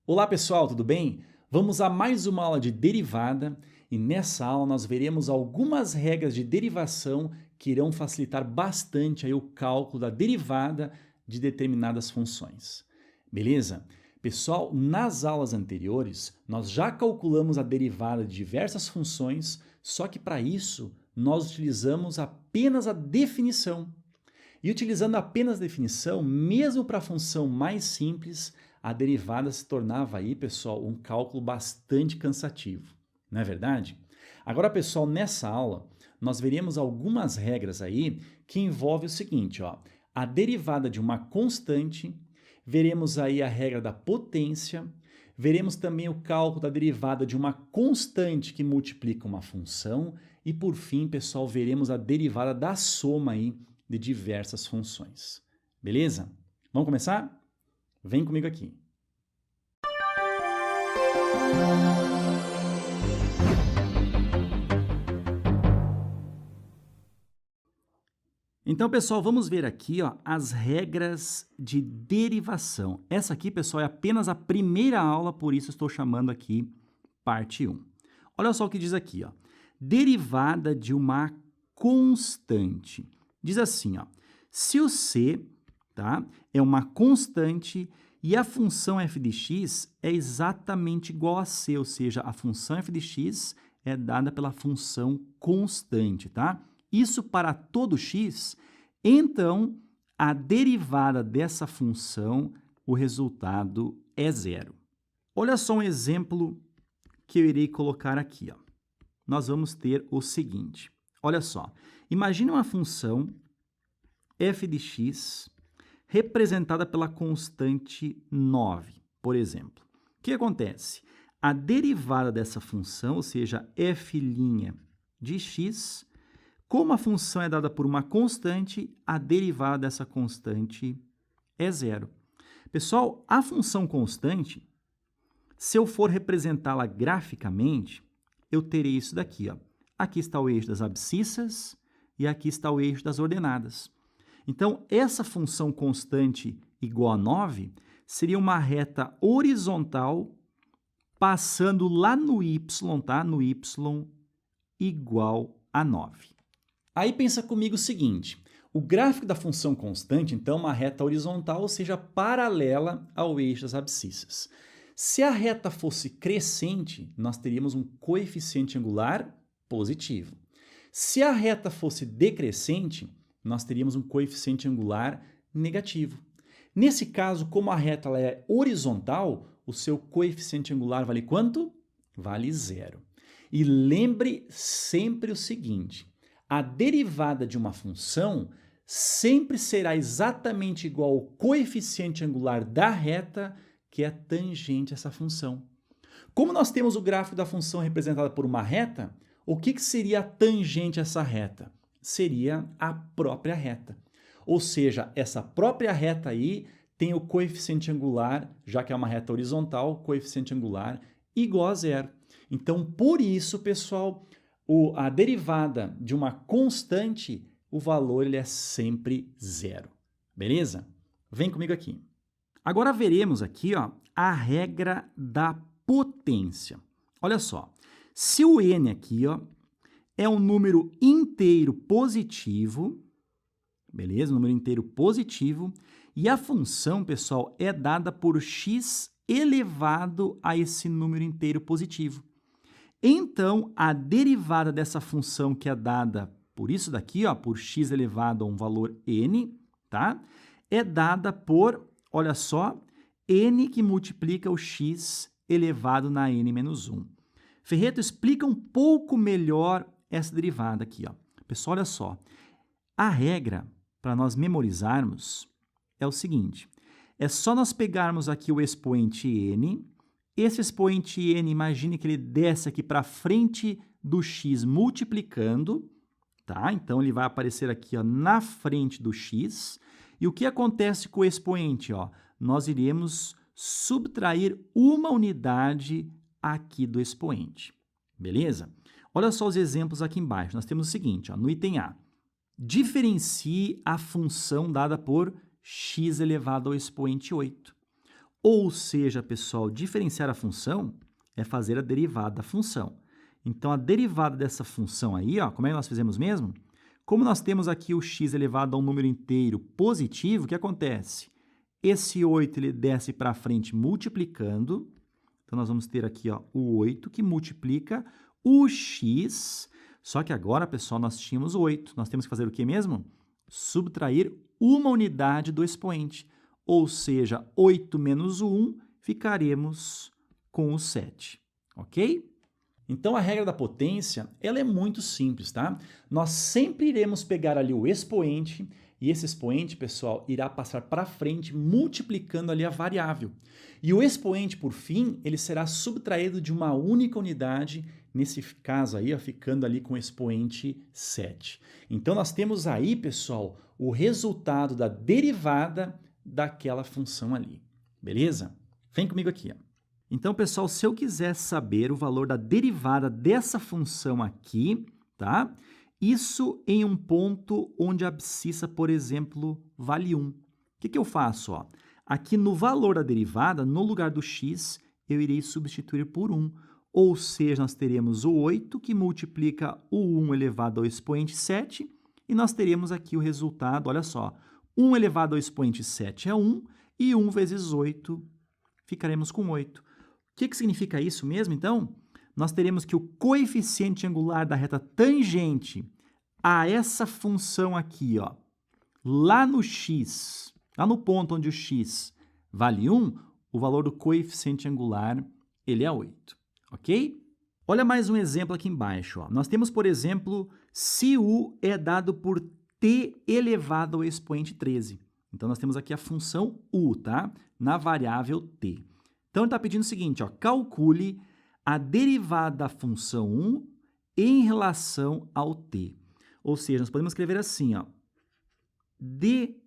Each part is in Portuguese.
Olá pessoal, tudo bem? Vamos a mais uma aula de derivada e nessa aula nós veremos algumas regras de derivação que irão facilitar bastante aí o cálculo da derivada de determinadas funções. Beleza? Pessoal, nas aulas anteriores nós já calculamos a derivada de diversas funções, só que para isso nós utilizamos apenas a definição. E utilizando apenas a definição, mesmo para a função mais simples, a derivada se tornava aí, pessoal, um cálculo bastante cansativo, não é verdade? Agora, pessoal, nessa aula, nós veremos algumas regras aí que envolvem o seguinte, ó, a derivada de uma constante, veremos aí a regra da potência, veremos também o cálculo da derivada de uma constante que multiplica uma função e, por fim, pessoal, veremos a derivada da soma aí de diversas funções. Beleza? Vamos começar? Vem comigo aqui. Então, pessoal, vamos ver aqui ó, as regras de derivação. Essa aqui, pessoal, é apenas a primeira aula, por isso estou chamando aqui parte 1. Olha só o que diz aqui, ó. Derivada de uma constante. Diz assim, ó, se o C, tá, é uma constante e a função f de x é exatamente igual a c, ou seja, a função f de x é dada pela função constante, tá? Isso para todo x, então a derivada dessa função, o resultado é zero. Olha só um exemplo que eu irei colocar aqui, ó. Nós vamos ter o seguinte, olha só, imagine uma função f de x representada pela constante 9, por exemplo. O que acontece? A derivada dessa função, ou seja, f' de x, como a função é dada por uma constante, a derivada dessa constante é zero. Pessoal, a função constante, se eu for representá-la graficamente, eu terei isso daqui, ó. Aqui está o eixo das abscissas e aqui está o eixo das ordenadas. Então, essa função constante igual a 9 seria uma reta horizontal passando lá no y, tá? No y igual a 9. Aí pensa comigo o seguinte, o gráfico da função constante, então, é uma reta horizontal, ou seja, paralela ao eixo das abscissas. Se a reta fosse crescente, nós teríamos um coeficiente angular positivo. Se a reta fosse decrescente, nós teríamos um coeficiente angular negativo. Nesse caso, como a reta ela é horizontal, o seu coeficiente angular vale quanto? Vale zero. E lembre sempre o seguinte, a derivada de uma função sempre será exatamente igual ao coeficiente angular da reta que é tangente a essa função. Como nós temos o gráfico da função representada por uma reta, o que seria tangente a essa reta? Seria a própria reta. Ou seja, essa própria reta aí tem o coeficiente angular, já que é uma reta horizontal, coeficiente angular igual a zero. Então, por isso, pessoal, a derivada de uma constante, o valor ele é sempre zero. Beleza? Vem comigo aqui. Agora veremos aqui ó, a regra da potência. Olha só, se o n aqui ó, é um número inteiro positivo, beleza? Número inteiro positivo. E a função, pessoal, é dada por x elevado a esse número inteiro positivo. Então, a derivada dessa função que é dada por isso daqui, ó, por x elevado a um valor n, tá? É dada por, olha só, n que multiplica o x elevado na n menos 1. Ferreto, explica um pouco melhor essa derivada aqui, ó. Pessoal, olha só. A regra para nós memorizarmos é o seguinte. É só nós pegarmos aqui o expoente n. Esse expoente n, imagine que ele desce aqui para frente do x multiplicando, tá? Então, ele vai aparecer aqui ó, na frente do x. E o que acontece com o expoente? Ó? Nós iremos subtrair uma unidade aqui do expoente. Beleza? Olha só os exemplos aqui embaixo. Nós temos o seguinte, ó, no item A. Diferencie a função dada por x elevado ao expoente 8. Ou seja, pessoal, diferenciar a função é fazer a derivada da função. Então, a derivada dessa função aí, ó, como é que nós fizemos mesmo? Como nós temos aqui o x elevado a um número inteiro positivo, o que acontece? Esse 8 ele desce para frente multiplicando. Então, nós vamos ter aqui ó, o 8 que multiplica o x. Só que agora, pessoal, nós tínhamos 8. Nós temos que fazer o que mesmo? Subtrair uma unidade do expoente. Ou seja, 8 menos o 1, ficaremos com o 7. Ok? Então, a regra da potência, ela é muito simples, tá? Nós sempre iremos pegar ali o expoente, e esse expoente, pessoal, irá passar para frente multiplicando ali a variável. E o expoente, por fim, ele será subtraído de uma única unidade, nesse caso aí, ó, ficando ali com o expoente 7. Então, nós temos aí, pessoal, o resultado da derivada daquela função ali, beleza? Vem comigo aqui, ó. Então, pessoal, se eu quiser saber o valor da derivada dessa função aqui, tá? Isso em um ponto onde a abscissa, por exemplo, vale 1. O que eu faço? Ó? Aqui no valor da derivada, no lugar do x, eu irei substituir por 1. Ou seja, nós teremos o 8 que multiplica o 1 elevado ao expoente 7, e nós teremos aqui o resultado, olha só, 1 elevado ao expoente 7 é 1, e 1 vezes 8, ficaremos com 8. O que significa isso mesmo, então? Nós teremos que o coeficiente angular da reta tangente a essa função aqui, ó, lá no x, lá no ponto onde o x vale 1, o valor do coeficiente angular ele é 8, ok? Olha mais um exemplo aqui embaixo. Ó. Nós temos, por exemplo, se u é dado por t elevado ao expoente 13. Então, nós temos aqui a função u, tá? Na variável t. Então, ele está pedindo o seguinte, ó, calcule a derivada da função 1 em relação ao t. Ou seja, nós podemos escrever assim, ó, dt,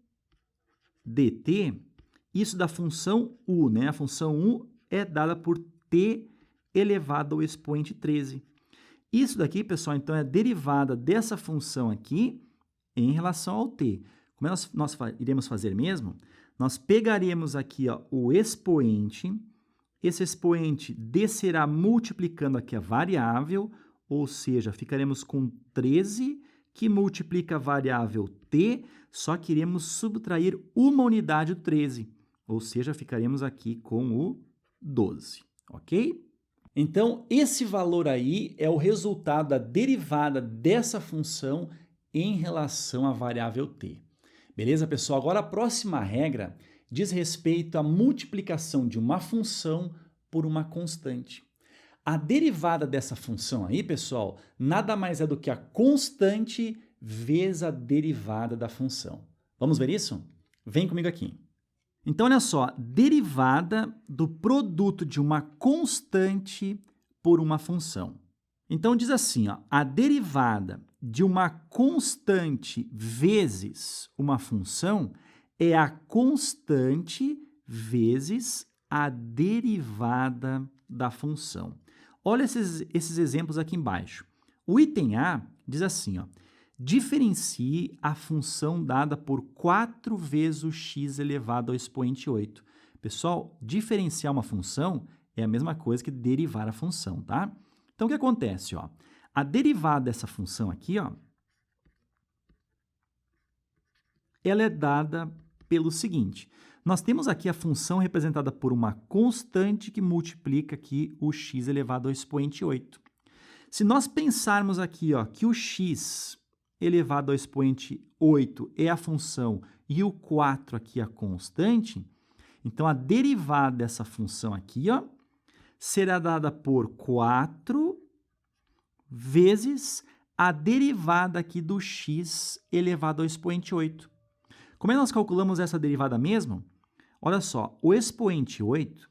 isso da função u, né? A função u é dada por t elevado ao expoente 13. Isso daqui, pessoal, então, é a derivada dessa função aqui em relação ao t. Como é que nós iremos fazer mesmo? Nós pegaremos aqui ó, o expoente. Esse expoente descerá multiplicando aqui a variável, ou seja, ficaremos com 13, que multiplica a variável t, só que iremos subtrair uma unidade do 13, ou seja, ficaremos aqui com o 12, ok? Então, esse valor aí é o resultado da derivada dessa função em relação à variável t. Beleza, pessoal? Agora, a próxima regra diz respeito à multiplicação de uma função por uma constante. A derivada dessa função aí, pessoal, nada mais é do que a constante vezes a derivada da função. Vamos ver isso? Vem comigo aqui. Então, olha só, derivada do produto de uma constante por uma função. Então, diz assim, ó, a derivada de uma constante vezes uma função é a constante vezes a derivada da função. Olha esses exemplos aqui embaixo. O item A diz assim, ó, diferencie a função dada por 4 vezes o x elevado ao expoente 8. Pessoal, diferenciar uma função é a mesma coisa que derivar a função, tá? Então, o que acontece? Ó? A derivada dessa função aqui, ó, ela é dada pelo seguinte. Nós temos aqui a função representada por uma constante que multiplica aqui o x elevado ao expoente 8. Se nós pensarmos aqui ó, que o x elevado ao expoente 8 é a função e o 4 aqui é a constante, então a derivada dessa função aqui ó, será dada por 4 vezes a derivada aqui do x elevado ao expoente 8. Como é que nós calculamos essa derivada mesmo? Olha só, o expoente 8,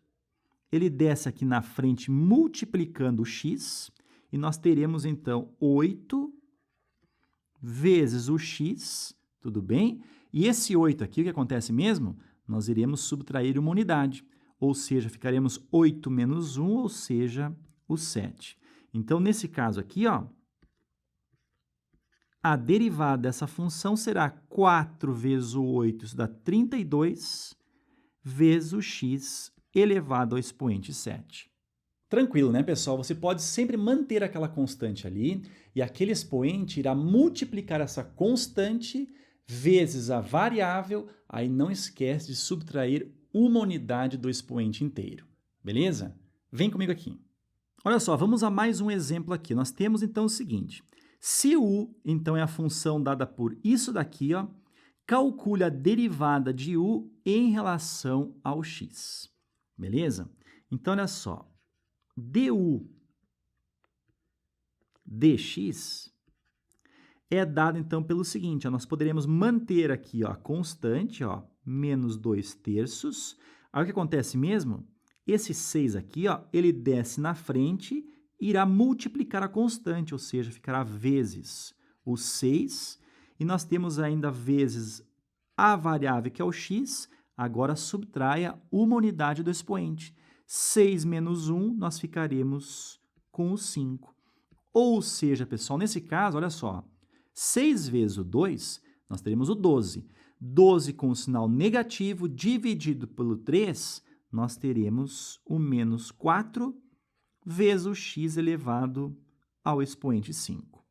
ele desce aqui na frente multiplicando o x, e nós teremos, então, 8 vezes o x, tudo bem? E esse 8 aqui, o que acontece mesmo? Nós iremos subtrair uma unidade, ou seja, ficaremos 8 menos 1, ou seja, o 7. Então, nesse caso aqui, ó, a derivada dessa função será 4 vezes o 8, isso dá 32, vezes o x elevado ao expoente 7. Tranquilo, né, pessoal? Você pode sempre manter aquela constante ali e aquele expoente irá multiplicar essa constante vezes a variável, aí não esquece de subtrair uma unidade do expoente inteiro, beleza? Vem comigo aqui. Olha só, vamos a mais um exemplo aqui. Nós temos então o seguinte, se u, então, é a função dada por isso daqui, ó, calcule a derivada de u em relação ao x, beleza? Então, olha só, du dx é dado, então, pelo seguinte, ó, nós poderemos manter aqui, ó, a constante, ó, menos 2/3. Aí o que acontece mesmo? Esse 6 aqui, ó, ele desce na frente e irá multiplicar a constante, ou seja, ficará vezes o 6, e nós temos ainda vezes a variável, que é o x, agora subtraia uma unidade do expoente. 6 menos 1, nós ficaremos com o 5. Ou seja, pessoal, nesse caso, olha só, 6 vezes o 2, nós teremos o 12. 12 com o sinal negativo dividido pelo 3, nós teremos o menos 4 vezes o x elevado ao expoente 5.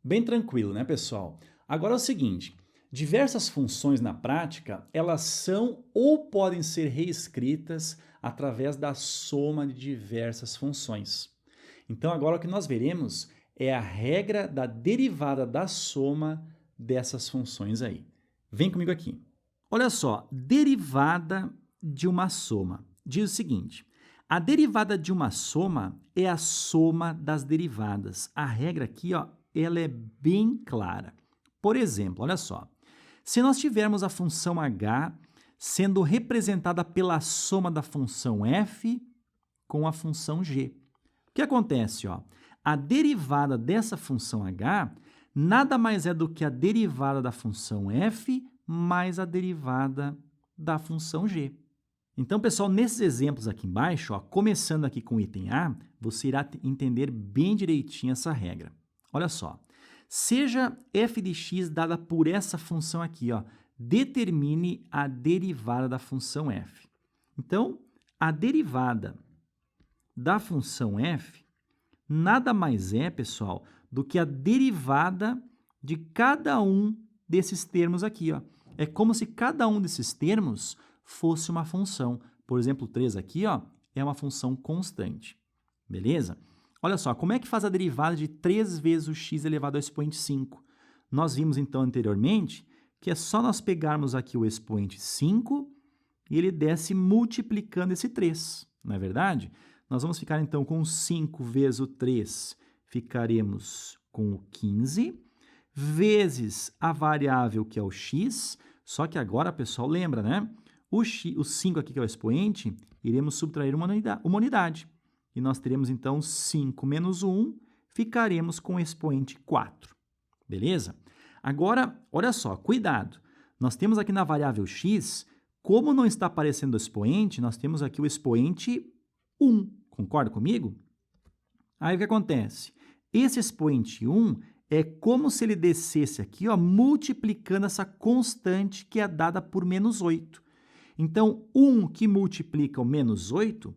Bem tranquilo, né, pessoal? Agora é o seguinte, diversas funções na prática, elas são ou podem ser reescritas através da soma de diversas funções. Então, agora o que nós veremos é a regra da derivada da soma dessas funções aí. Vem comigo aqui. Olha só, derivada de uma soma. Diz o seguinte, a derivada de uma soma é a soma das derivadas. A regra aqui, ó, ela é bem clara. Por exemplo, olha só, se nós tivermos a função h sendo representada pela soma da função f com a função g. O que acontece, ó? A derivada dessa função h nada mais é do que a derivada da função f mais a derivada da função g. Então, pessoal, nesses exemplos aqui embaixo, ó, começando aqui com o item A, você irá entender bem direitinho essa regra. Olha só, seja f de x dada por essa função aqui, ó, determine a derivada da função f. Então, a derivada da função f nada mais é, pessoal, do que a derivada de cada um desses termos aqui, ó. É como se cada um desses termos fosse uma função. Por exemplo, 3 aqui, ó, é uma função constante. Beleza? Olha só, como é que faz a derivada de 3 vezes o x elevado ao expoente 5? Nós vimos, então, anteriormente, que é só nós pegarmos aqui o expoente 5 e ele desce multiplicando esse 3, não é verdade? Nós vamos ficar, então, com 5 vezes o 3, ficaremos com o 15, vezes a variável, que é o x, só que agora, pessoal, lembra, né? O 5 aqui, que é o expoente, iremos subtrair uma unidade. E nós teremos, então, 5 menos 1, ficaremos com o expoente 4. Beleza? Agora, olha só, cuidado. Nós temos aqui na variável x, como não está aparecendo o expoente, nós temos aqui o expoente 1. Concorda comigo? Aí o que acontece? Esse expoente 1 é como se ele descesse aqui, ó, multiplicando essa constante que é dada por menos 8. Então, 1 que multiplica o menos 8,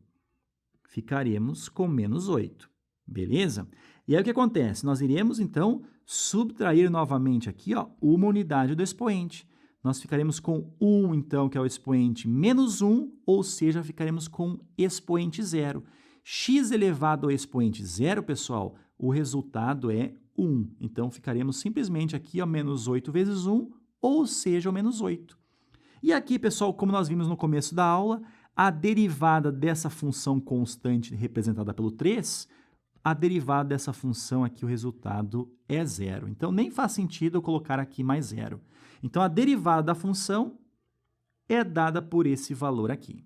ficaremos com menos 8. Beleza? E aí o que acontece? Nós iremos, então, subtrair novamente aqui, ó, uma unidade do expoente. Nós ficaremos com 1, então, que é o expoente menos 1, ou seja, ficaremos com expoente 0. X elevado ao expoente 0, pessoal, o resultado é 1. Então, ficaremos simplesmente aqui, ó, menos 8 vezes 1, ou seja, o menos 8. E aqui, pessoal, como nós vimos no começo da aula, a derivada dessa função constante representada pelo 3, a derivada dessa função aqui, o resultado é 0. Então, nem faz sentido eu colocar aqui mais 0. Então, a derivada da função é dada por esse valor aqui.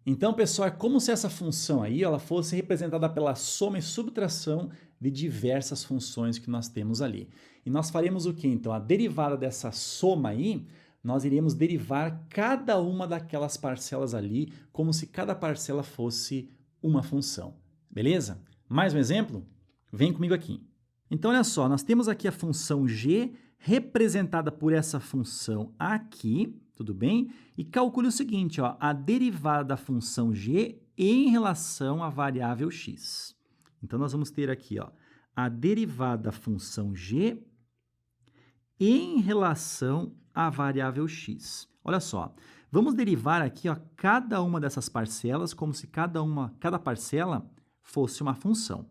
Então, pessoal, é como se essa função aí ela fosse representada pela soma e subtração de diversas funções que nós temos ali. E nós faremos o quê? Então, a derivada dessa soma aí, nós iremos derivar cada uma daquelas parcelas ali, como se cada parcela fosse uma função. Beleza? Mais um exemplo? Vem comigo aqui. Então, olha só, nós temos aqui a função g representada por essa função aqui, tudo bem? E calcule o seguinte, ó, a derivada da função g em relação à variável x. Então, nós vamos ter aqui, ó, a derivada da função g em relação à variável x. Olha só, vamos derivar aqui, ó, cada uma dessas parcelas como se cada parcela fosse uma função.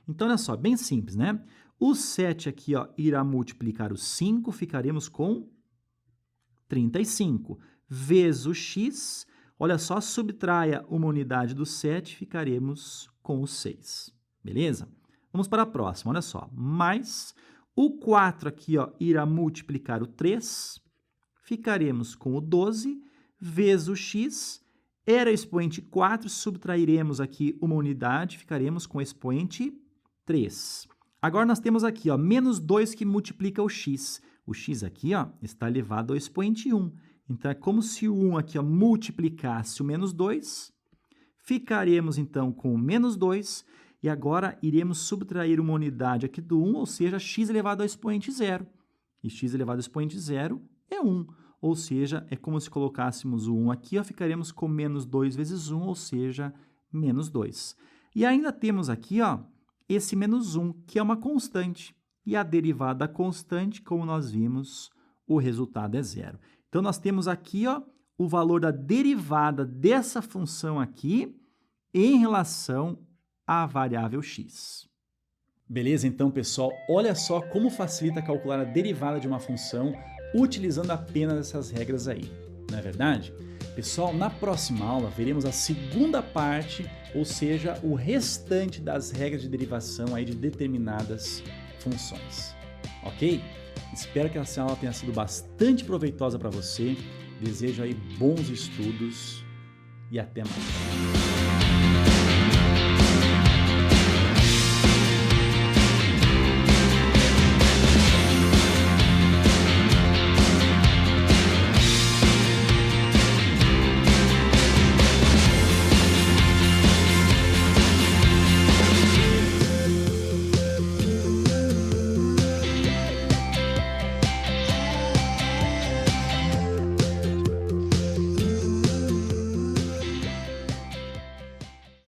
Então, olha só, bem simples, né? O 7 aqui, ó, irá multiplicar o 5, ficaremos com 35. Vezes o x, olha só, subtraia uma unidade do 7, ficaremos com o 6. Beleza? Vamos para a próxima, olha só. Mais o 4 aqui, ó, irá multiplicar o 3, ficaremos com o 12, vezes o x, era expoente 4, subtrairemos aqui uma unidade, ficaremos com expoente 3. Agora nós temos aqui, ó, menos 2 que multiplica o x. O x aqui, ó, está elevado ao expoente 1. Então, é como se o 1 aqui, ó, multiplicasse o menos 2. Ficaremos, então, com o menos 2. E agora iremos subtrair uma unidade aqui do 1, ou seja, x elevado ao expoente 0. E x elevado ao expoente 0 é 1. Ou seja, é como se colocássemos o 1 aqui, ó, ficaremos com menos 2 vezes 1, ou seja, menos 2. E ainda temos aqui, ó, esse menos 1, que é uma constante. E a derivada da constante, como nós vimos, o resultado é 0. Então, nós temos aqui, ó, o valor da derivada dessa função aqui em relação à variável x. Beleza? Então, pessoal, olha só como facilita calcular a derivada de uma função utilizando apenas essas regras aí. Não é verdade? Pessoal, na próxima aula veremos a segunda parte, ou seja, o restante das regras de derivação aí de determinadas funções. Ok? Espero que essa aula tenha sido bastante proveitosa para você. Desejo aí bons estudos e até mais.